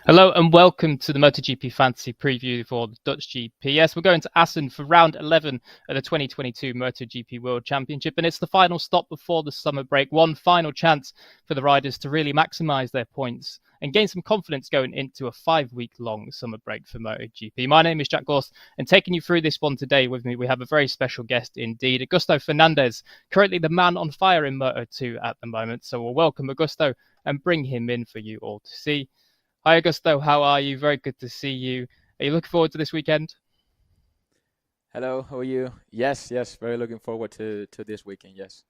Hello and welcome to the MotoGP Fantasy Preview for the Dutch GPS. We're going to Assen for round 11 of the 2022 MotoGP World Championship, and it's the final stop before the summer break. One final chance for the riders to really maximise their points and gain some confidence going into a 5-week-long summer break for MotoGP. My name is Jack Gorst, and taking you through this one today with me, we have a very special guest indeed, Augusto Fernandez, currently the man on fire in Moto2 at the moment. So we'll welcome Augusto and bring him in for you all to see. Hi, Augusto. How are you? Very good to see you. Are you looking forward to this weekend? Hello, how are you? Yes, very looking forward to this weekend. Yes.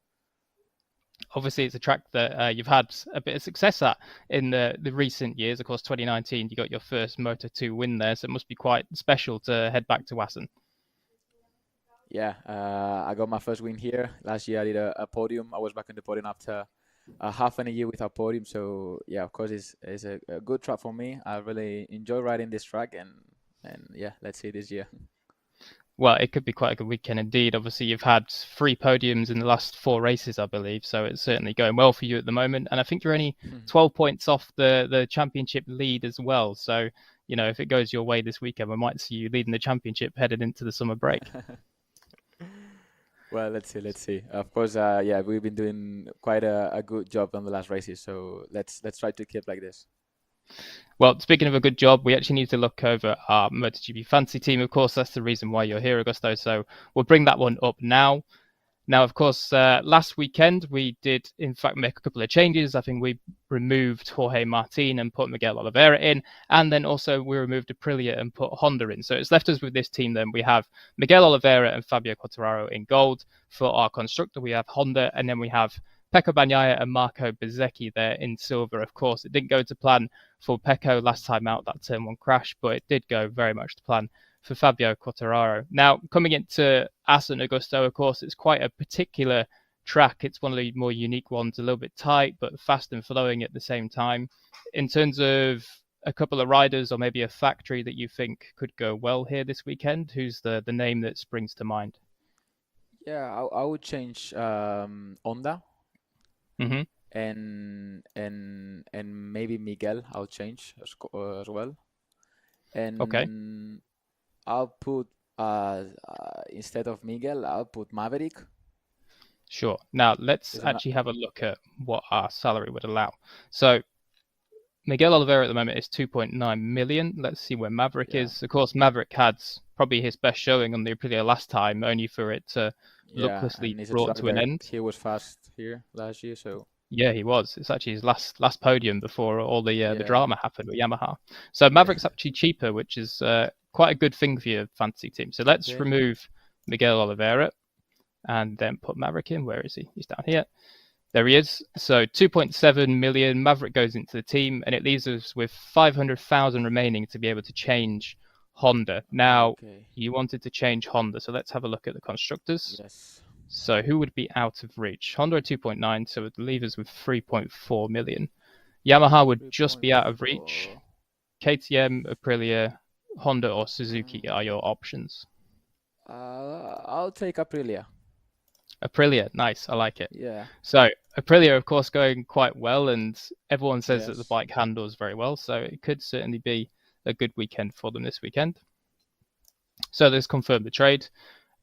Obviously, it's a track that you've had a bit of success at in the recent years. Of course, 2019, you got your first Moto2 win there, so it must be quite special to head back to Assen. Yeah, I got my first win here. Last year I did a podium. I was back in the podium after half an a year without podium. So yeah, of course it's a good track for me. I really enjoy riding this track and yeah, let's see this year. Well, it could be quite a good weekend indeed. Obviously, you've had 3 podiums in the last 4 races, I believe, so it's certainly going well for you at the moment. And I think you're only 12 points off the championship lead as well. So, if it goes your way this weekend, we might see you leading the championship headed into the summer break. Well, let's see. Of course, yeah, we've been doing quite a good job on the last races. So let's try to keep like this. Well, speaking of a good job, we actually need to look over our MotoGP fantasy team. Of course, that's the reason why you're here, Augusto. So we'll bring that one up now. Now, of course, last weekend we did, in fact, make a couple of changes. I think we removed Jorge Martin and put Miguel Oliveira in, and then also we removed Aprilia and put Honda in. So it's left us with this team then. We have Miguel Oliveira and Fabio Quartararo in gold. For our constructor, we have Honda, and then we have Pecco Bagnaia and Marco Bezzecchi there in silver. Of course, it didn't go to plan for Pecco last time out, that turn one crash, but it did go very much to plan for Fabio Quartararo. Now, coming into Assen Augusto, of course, it's quite a particular track. It's one of the more unique ones, a little bit tight, but fast and flowing at the same time. In terms of a couple of riders or maybe a factory that you think could go well here this weekend, who's the name that springs to mind? Yeah, I would change Honda Mm-hmm. and maybe Miguel. I'll change as well. Okay, And I'll put instead of Miguel, I'll put Maverick. sure. Now, let's Is an actually have a look at what our salary would allow. So, Miguel Oliveira at the moment is 2.9 million. Let's see where Maverick yeah, is. Of course, Maverick had probably his best showing on the Aprilia last time, only for it to yeah, lucklessly and it's a brought track to an that end. he was fast here last year, so Yeah, he was. It's actually his last podium before all the yeah, drama happened with Yamaha. So yeah. Maverick's actually cheaper, which is quite a good thing for your fantasy team. So let's Okay, remove Miguel Oliveira and then put Maverick in. Where is he? He's down here. There he is. So 2.7 million. Maverick goes into the team, and it leaves us with 500,000 remaining to be able to change Honda. Now, okay, you wanted to change Honda, so let's have a look at the constructors. yes. So who would be out of reach? Honda at 2.9, so it would leave us with 3.4 million. Yamaha would just be out of reach. 3.4. KTM, Aprilia, Honda, or Suzuki are your options. I'll take Aprilia. Aprilia, nice, I like it. Yeah, So Aprilia, of course, going quite well, and everyone says that the yes. bike handles very well, so it could certainly be a good weekend for them this weekend. So let's confirm the trade.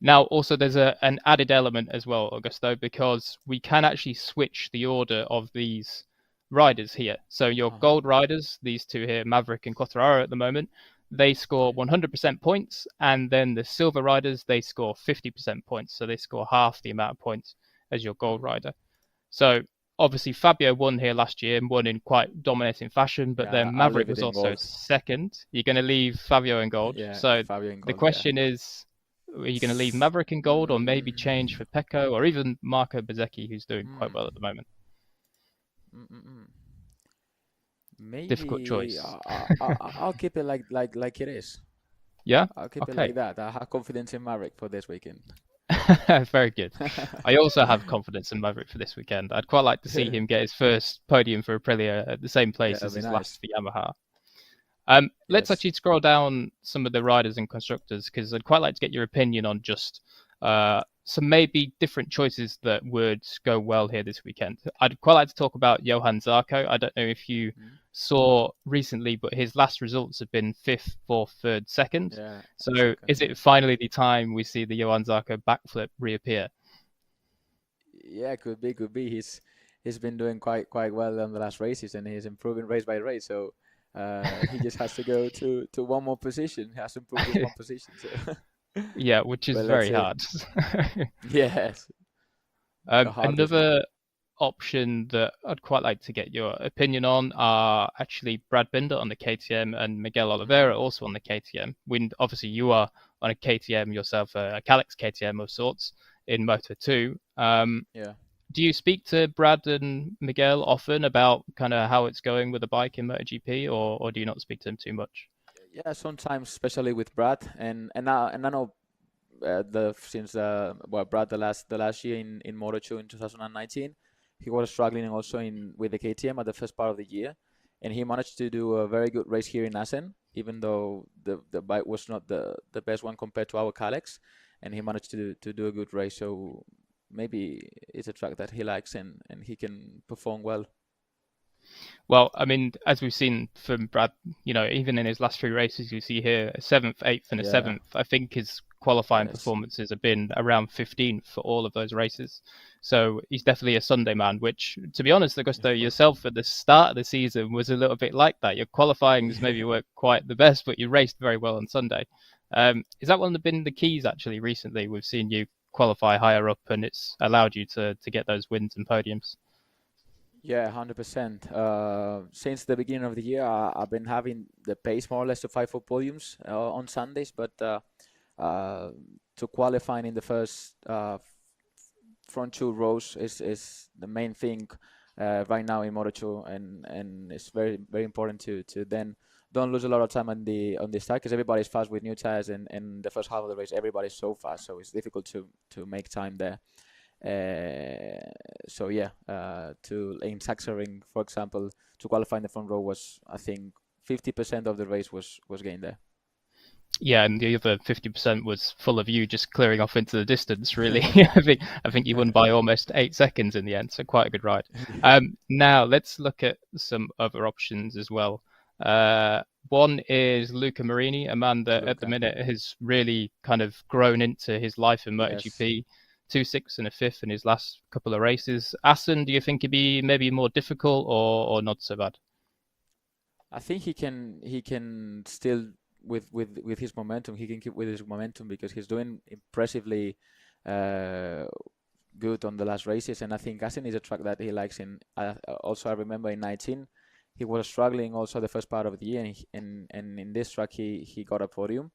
Now, also, there's an added element as well, Augusto, because we can actually switch the order of these riders here. So your Uh-huh. gold riders, these two here, Maverick and Quartararo at the moment, they score Okay. 100% points, and then the silver riders, they score 50% points. So they score half the amount of points as your gold Hmm. rider. So obviously Fabio won here last year and won in quite dominating fashion, but Yeah, then I'll Maverick leave it was in also gold. second. You're going to leave Fabio in gold. Yeah, So Fabio in the gold. Yeah. question is, are you going to leave Maverick in gold or maybe change Mm, for Pecco or even Marco Bezzecchi, who's doing quite well at the mm, moment? mm. Difficult Maybe choice. I'll keep it like it is. Yeah? I'll keep it Okay. like that. I have confidence in Maverick for this weekend. Very good. I also have confidence in Maverick for this weekend. I'd quite like to see him get his first podium for Aprilia at the same Yeah, place that'd as be his last nice. for Yamaha. Let's Yes. actually scroll down some of the riders and constructors because I'd quite like to get your opinion on just some maybe different choices that would go well here this weekend. I'd quite like to talk about Johann Zarco. I don't know if you Mhm. saw recently, but his last results have been fifth, fourth, third, second. Yeah, and So second, is yeah. it finally the time we see the Johann Zarco backflip reappear? Yeah, could be. He's been doing quite well on the last races, and he's improving race by race. So he just has to go to one more position. He has to improve just one position. So, Yeah, which is but let's very see. hard. Yes, the hardest one. Another option that I'd quite like to get your opinion on are actually Brad Binder on the KTM and Miguel Hmm. Oliveira also on the KTM. When obviously you are on a KTM yourself, a Calix KTM of sorts in Moto 2. Yeah. Do you speak to Brad and Miguel often about kind of how it's going with the bike in MotoGP, or do you not speak to them too much? Yeah, sometimes, especially with Brad, and I know the since well Brad the last year in Moto2 in 2019, he was struggling also in with the KTM at the first part of the year, and he managed to do a very good race here in Assen, even though the bike was not the best one compared to our Kalex, and he managed to do a good race. So maybe it's a track that he likes and he can perform well. Well, I mean, as we've seen from Brad, even in his last three races, you see here a seventh, eighth, and a Yeah. seventh. I think his qualifying Yes. performances have been around 15th for all of those races. So he's definitely a Sunday man, which, to be honest, Augusto, yourself at the start of the season was a little bit like that. Your qualifyings maybe Yeah. weren't quite the best, but you raced very well on Sunday. Is that one of been the keys actually recently? We've seen you qualify higher up and it's allowed you to get those wins and podiums. Yeah, 100%. Since the beginning of the year, I've been having the pace more or less to fight for podiums on Sundays, but uh, to qualifying in the first front two rows is the main thing right now in Moto2, and it's very important to then don't lose a lot of time on the start because everybody's fast with new tires, and the first half of the race everybody's so fast, so it's difficult to make time there. Uh, so yeah, to in Sachsenring, for example, to qualify in the front row was, I think, 50% of the race was gained there. Yeah, and the other 50% was full of you just clearing off into the distance, really. I think you won by almost 8 seconds in the end, so quite a good ride. Yeah. Now let's look at some other options as well. One is Luca Marini, a man that at the Luca. minute has really kind of grown into his life in Yes. MotoGP. Two sixths and a fifth in his last couple of races. Assen, do you think it'd be maybe more difficult or not so bad? I think he can still with his momentum. He can keep with his momentum because he's doing impressively uh, good on the last races. And I think Assen is a track that he likes. Also, I remember in 19, he was struggling also the first part of the year, and in this track he got a podium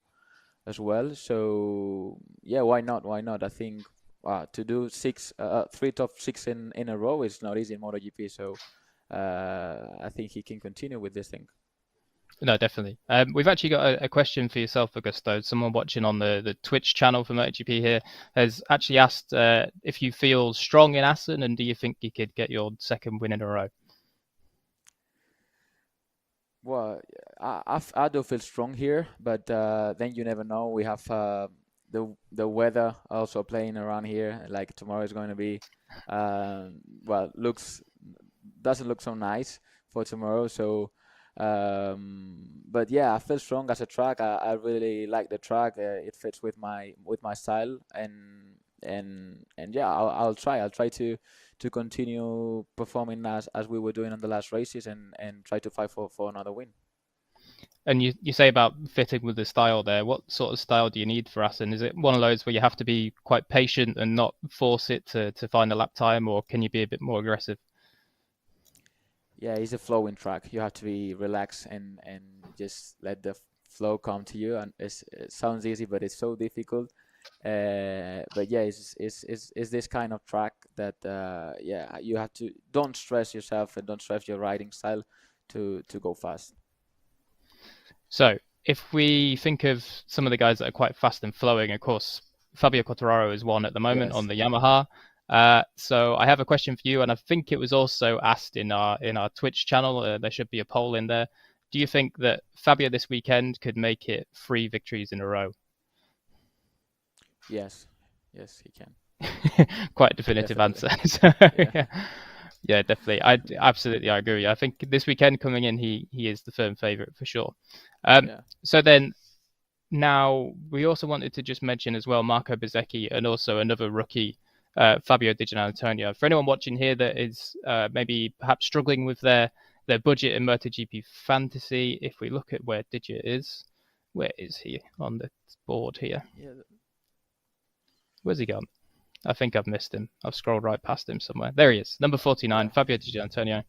as well. So yeah, why not? Why not? I think to do three top six in a row is not easy in MotoGP. So I think he can continue with this thing. No, definitely. We've actually got a question for yourself, Augusto. Someone watching on the Twitch channel for MotoGP here has actually asked if you feel strong in Assen and do you think you could get your second win in a row? Well, I do feel strong here, but then you never know. We have the weather also playing around here. Like tomorrow is going to be, well, looks doesn't look so nice for tomorrow. So, but yeah, I feel strong as a track. I really like the track. It fits with my style, and yeah, I'll try. I'll try to continue performing as we were doing on the last races, and try to fight for another win. And you say about fitting with the style there. What sort of style do you need for Assen? Is it one of those where you have to be quite patient and not force it to find a lap time, or can you be a bit more aggressive? Yeah, it's a flowing track. You have to be relaxed and just let the flow come to you. And it sounds easy, but it's so difficult. But yeah, it's this kind of track that yeah, you have to don't stress yourself and don't stress your riding style to go fast. So if we think of some of the guys that are quite fast and flowing, of course, Fabio Quartararo is one at the moment on Yes. the Yamaha. So I have a question for you, and I think it was also asked in our Twitch channel. There should be a poll in there. Do you think that Fabio this weekend could make it 3 victories in a row? Yes. Yes, he can. Quite a definitive Definitely. answer. So, Yeah. yeah. Yeah, definitely. I agree. I think this weekend coming in, he is the firm favourite for sure. Um, Yeah. so then now we also wanted to just mention as well Marco Bezzecchi and also another rookie, Fabio Di Giannantonio. For anyone watching here that is maybe perhaps struggling with their budget in MotoGP fantasy, if we look at where Digit is, where is he on the board here? Yeah. Where's he gone? I think I've missed him. I've scrolled right past him somewhere. There he is, number 49, Yeah. Fabio Di Giannantonio.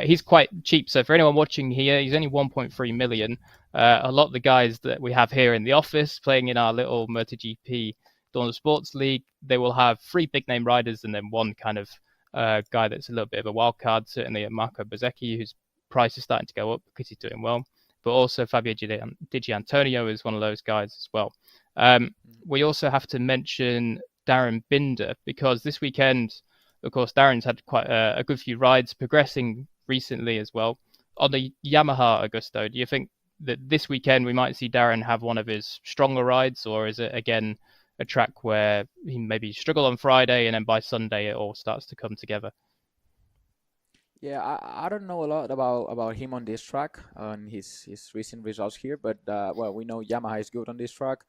He's quite cheap, so for anyone watching here, he's only 1.3 million. A lot of the guys that we have here in the office playing in our little MotoGP Dawn of Sports League, they will have three big name riders and then one kind of guy that's a little bit of a wild card. Certainly Marco Bezzecchi, whose price is starting to go up because he's doing well. But also Fabio Di Giannantonio is one of those guys as well. We also have to mention Darren Binder because this weekend, of course, Darren's had quite a good few rides, progressing recently as well. On the Yamaha Augusto, do you think that this weekend we might see Darren have one of his stronger rides, or is it again a track where he maybe struggle on Friday and then by Sunday it all starts to come together? Yeah, I don't know a lot about him on this track on his recent results here, but well, we know Yamaha is good on this track.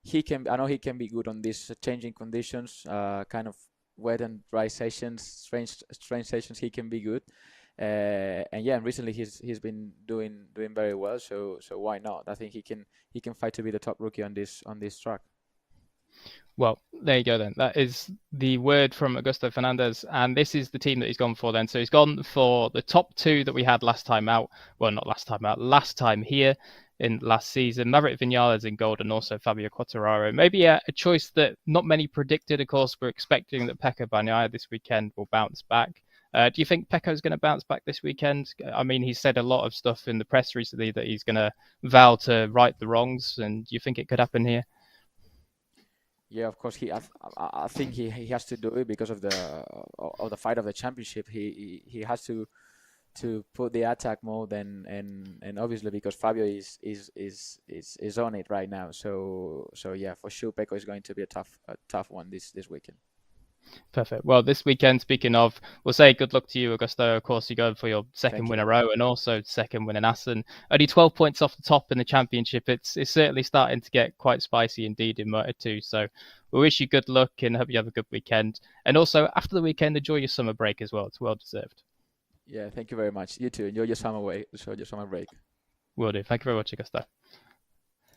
He can, I know he can be good on these changing conditions, kind of wet and dry sessions, strange sessions. He can be good, and yeah, and recently he's been doing very well. So why not? I think he can fight to be the top rookie on this track. Well, there you go then. That is the word from Augusto Fernandez, and this is the team that he's gone for then. So he's gone for the top two that we had last time out. Well, not last time out, last time here in last season. Maverick Vinales in gold and also Fabio Quartararo. Maybe a choice that not many predicted. Of course, we're expecting that Pecco Bagnaia this weekend will bounce back. Do you think Pecco's going to bounce back this weekend? I mean, he's said a lot of stuff in the press recently that he's going to vow to right the wrongs, and do you think it could happen here? Yeah, of course. I think he has to do it because of the fight of the championship. He has to put the attack mode and obviously because Fabio is on it right now. So yeah, for sure, Pecco is going to be a tough one this weekend. Perfect. Well, this weekend, speaking of, we'll say good luck to you, Augusto. Of course, you're going for your second Thank win in you. a row and also second win in Assen. Only 12 points off the top in the championship. It's certainly starting to get quite spicy indeed in Moto 2. So we wish you good luck and hope you have a good weekend. And also, after the weekend, enjoy your summer break as well. It's well deserved. Yeah, thank you very much. You too. Enjoy your your summer break. Will do. Thank you very much, Augusto.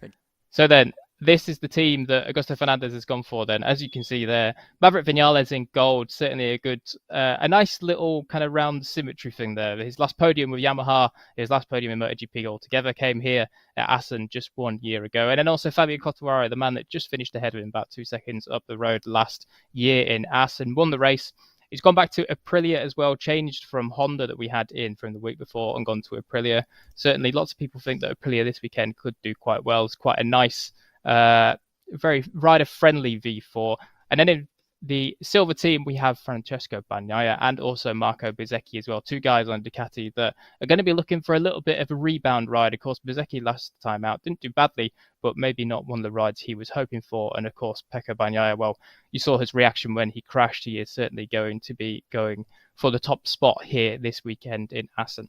Thank So then, this is the team that Augusto Fernandez has gone for. Then, as you can see there, Maverick Vinales in gold, certainly a good, a nice little kind of round symmetry thing there. His last podium with Yamaha, his last podium in MotoGP altogether, came here at Assen just 1 year ago. And then also Fabio Quartararo, the man that just finished ahead of him about 2 seconds up the road last year in Assen, won the race. He's gone back to Aprilia as well, changed from Honda that we had in from the week before and gone to Aprilia. Certainly, lots of people think that Aprilia this weekend could do quite well. It's quite a nice, very rider-friendly V4. And then in the silver team, we have Francesco Bagnaia and also Marco Bezzecchi as well. Two guys on Ducati that are going to be looking for a little bit of a rebound ride. Of course, Bezzecchi last time out didn't do badly, but maybe not one of the rides he was hoping for. And of course, Pecco Bagnaia, well, you saw his reaction when he crashed. He is certainly going to be going for the top spot here this weekend in Assen.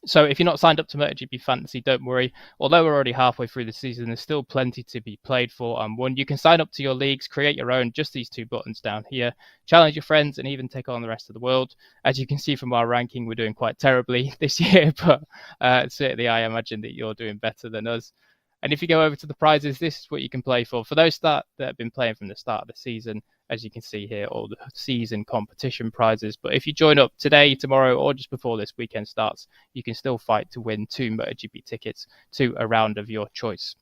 So if you're not signed up to MotoGP Fantasy, don't worry. Although we're already halfway through the season, there's still plenty to be played for and won. You can sign up to your leagues, create your own, just these two buttons down here. Challenge your friends and even take on the rest of the world. As you can see from our ranking, we're doing quite terribly this year, but certainly I imagine that you're doing better than us. And if you go over to the prizes, this is what you can play for. For those that have been playing from the start of the season, as you can see here, all the season competition prizes. But if you join up today, tomorrow, or just before this weekend starts, you can still fight to win 2 MotoGP tickets to a round of your choice.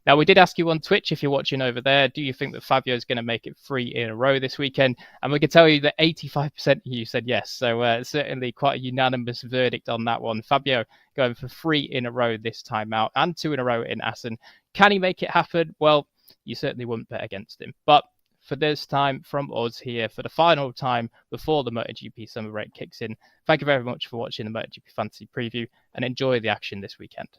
Now, we did ask you on Twitch, if you're watching over there, do you think that Fabio is going to make it 3 in a row this weekend? And we can tell you that 85% of you said yes. So certainly quite a unanimous verdict on that one. Fabio going for 3 in a row this time out and 2 in a row in Assen. Can he make it happen? Well, you certainly wouldn't bet against him. But for this time from us here for the final time before the MotoGP summer break kicks in, thank you very much for watching the MotoGP Fantasy Preview and enjoy the action this weekend.